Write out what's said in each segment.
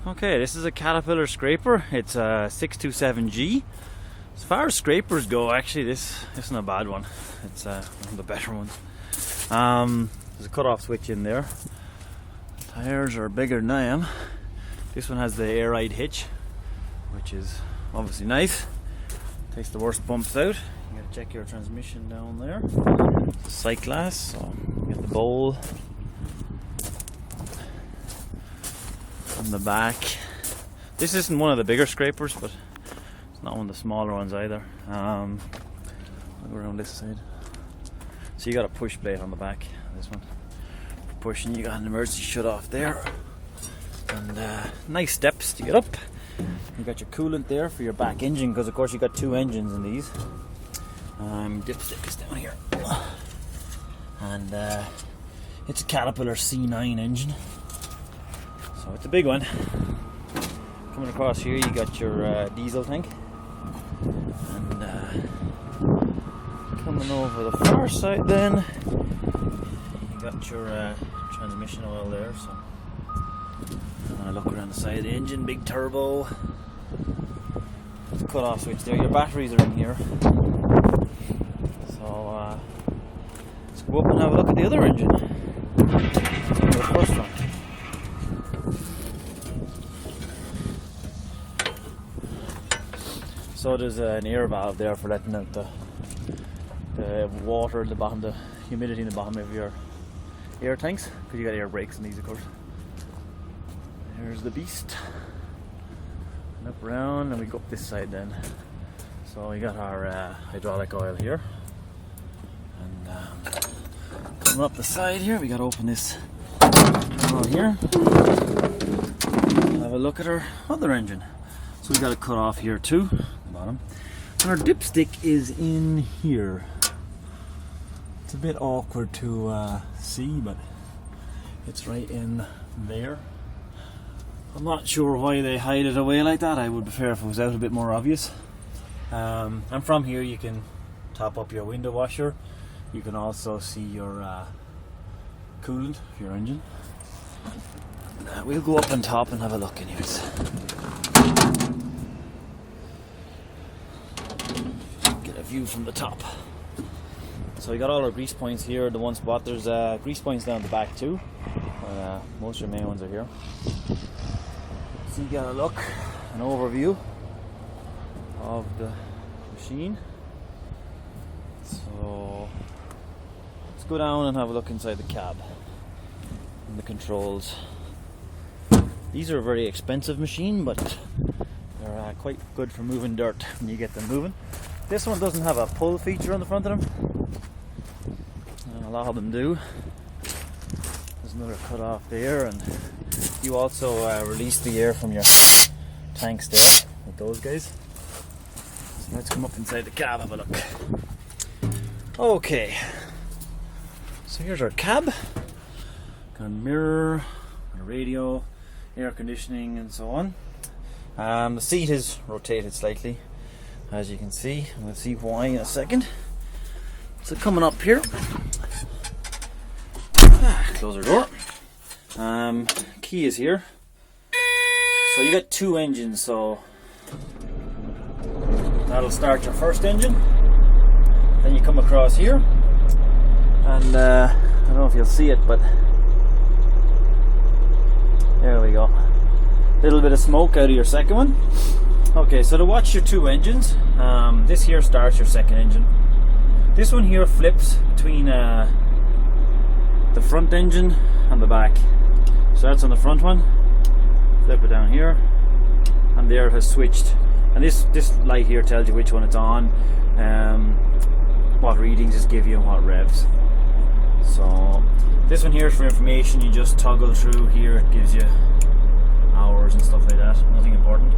Okay, this is a Caterpillar scraper. It's a 627G. As far as scrapers go, actually this isn't a bad one. It's one of the better ones. There's a cut-off switch in there. Tires are bigger than I am. This one has the air ride hitch, which is obviously nice. Takes the worst bumps out. You gotta check your transmission down there. The sight glass, so you get the bowl on the back. This isn't one of the bigger scrapers, but it's not one of the smaller ones either. I'll go around this side. So you got a push plate on the back. This one for pushing. You got an emergency shut off there, and nice steps to get up. You got your coolant there for your back engine, because of course you got two engines in these. Dipstick is down here, and it's a Caterpillar C9 engine, so it's a big one. Coming across here, you got your diesel tank, and coming over the far side, then you got your transmission oil there. So I look around the side of the engine, big turbo. There's a cut-off switch there. Your batteries are in here. So let's go up and have a look at the other engine. The first one. So there's an air valve there for letting out the water at the bottom, the humidity in the bottom of your air tanks, because you got air brakes in these, of course. There's the beast. And up around, and we go up this side then. So we got our hydraulic oil here. And coming up the side here, we got to open this door here. Have a look at our other engine. So we got to cut off here too, the bottom. And our dipstick is in here. It's a bit awkward to see, but it's right in there. I'm not sure why they hide it away like that. I would prefer if it was out a bit more obvious. And from here you can top up your window washer. You can also see your coolant for your engine. We'll go up on top and have a look anyways. Get a view from the top. So we got all our grease points here in the one spot. There's grease points down the back too. Most of your main ones are here. So you got a look, an overview of the machine. So let's go down and have a look inside the cab and the controls. These are a very expensive machine, but they're quite good for moving dirt when you get them moving. This one doesn't have a pull feature on the front of them. A lot of them do. There's another cut off there, and you also release the air from your tanks there with those guys. So let's come up inside the cab, have a look. Okay, so here's our cab. Got a mirror, a radio, air conditioning, and so on. The seat is rotated slightly, as you can see. We'll see why in a second. So coming up here, close our door. Key is here. So you got two engines, so that'll start your first engine. Then you come across here, and I don't know if you'll see it, but there we go. Little bit of smoke out of your second one. Okay, so to watch your two engines, this here starts your second engine. This one here flips between the front engine and the back. So that's on the front one. Flip it down here, and there it has switched. And this light here tells you which one it's on, what readings it's give you, and what revs. So this one here is for information. You just toggle through here. It gives you hours and stuff like that. Nothing important.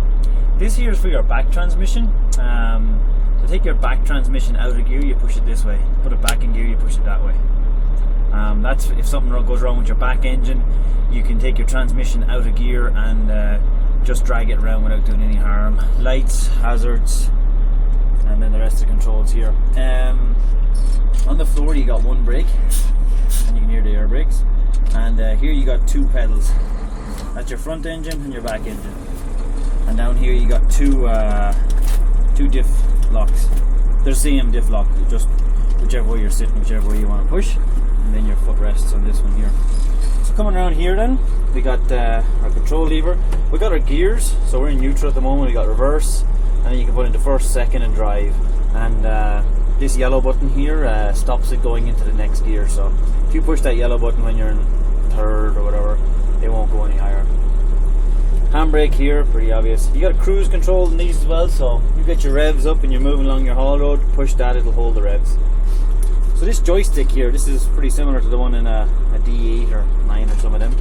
This here is for your back transmission. To take your back transmission out of gear, you push it this way. Put it back in gear, you push it that way. That's if something goes wrong with your back engine, you can take your transmission out of gear and just drag it around without doing any harm. Lights, hazards, and then the rest of the controls here. On the floor you got one brake, and you can hear the air brakes. And here you got two pedals. As That's your front engine and your back engine. And down here you got two diff locks. They're same diff lock, just whichever way you're sitting, whichever way you want to push, and then your foot rests on this one here. So coming around here then, we got our control lever. We got our gears, so we're in neutral at the moment. We got reverse, and then you can put into first, second and drive. And this yellow button here stops it going into the next gear. So if you push that yellow button when you're in third or whatever, it won't go any higher. Handbrake here, pretty obvious. You got a cruise control in these as well, so you get your revs up and you're moving along your haul road, push that, it'll hold the revs. So this joystick here, this is pretty similar to the one in a D8 or 9 or some of them.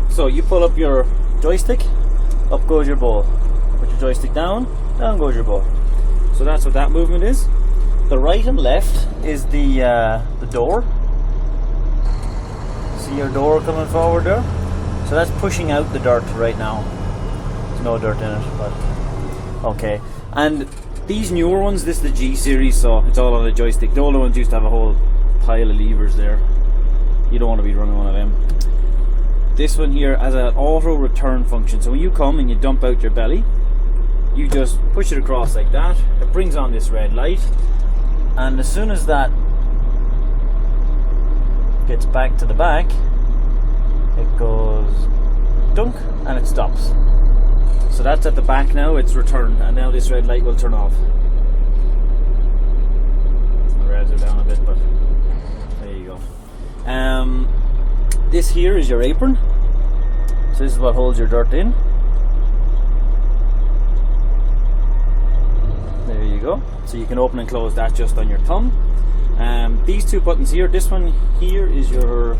So you pull up your joystick, up goes your ball. Put your joystick down, down goes your ball. So that's what that movement is. The right and left is the door. See your door coming forward there? So that's pushing out the dirt right now. There's no dirt in it, but okay. And these newer ones, this is the G series, so it's all on a joystick. The older ones used to have a whole pile of levers there. You don't want to be running one of them. This one here has an auto return function. So when you come and you dump out your belly, you just push it across like that. It brings on this red light, and as soon as that gets back to the back, it goes dunk and it stops. So that's at the back now, it's returned, and now this red light will turn off. The revs are down a bit, but there you go. This here is your apron. So this is what holds your dirt in. There you go. So you can open and close that just on your thumb. These two buttons here, this one here is your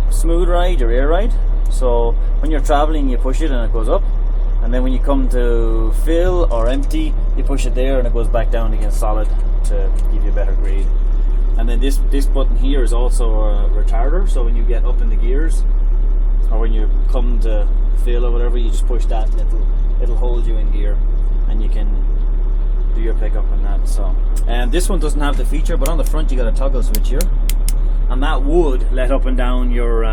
smooth ride or air ride. So when you're traveling, you push it and it goes up, and then when you come to fill or empty, you push it there and it goes back down again solid to give you a better grade. And then this button here is also a retarder, so when you get up in the gears or when you come to fill or whatever, you just push that and it'll hold you in gear, and you can do your pickup on that. So this one doesn't have the feature, but on the front you got a toggle switch here, and that would let up and down your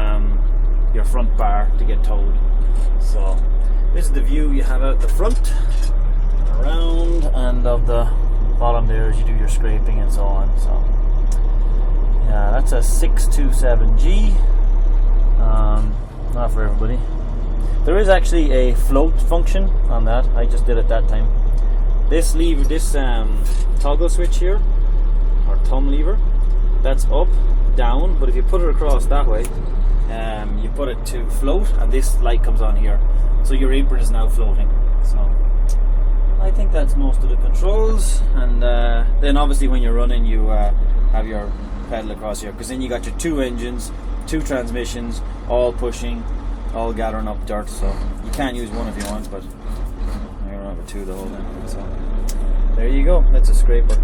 front bar to get towed. So this is the view you have out the front and around, and of the bottom there as you do your scraping and so on. So yeah, that's a 627G. Not for everybody. There is actually a float function on that. I just did it that time. This lever, this toggle switch here, or thumb lever, that's up, down, but if you put it across that way, you put it to float, and this light comes on here, so your apron is now floating. So I think that's most of the controls. And then obviously when you're running, you have your pedal across here, because then you got your two engines, two transmissions, all pushing, all gathering up dirt. So you can use one if you want, but you're over two the whole time. So there you go, that's a scraper.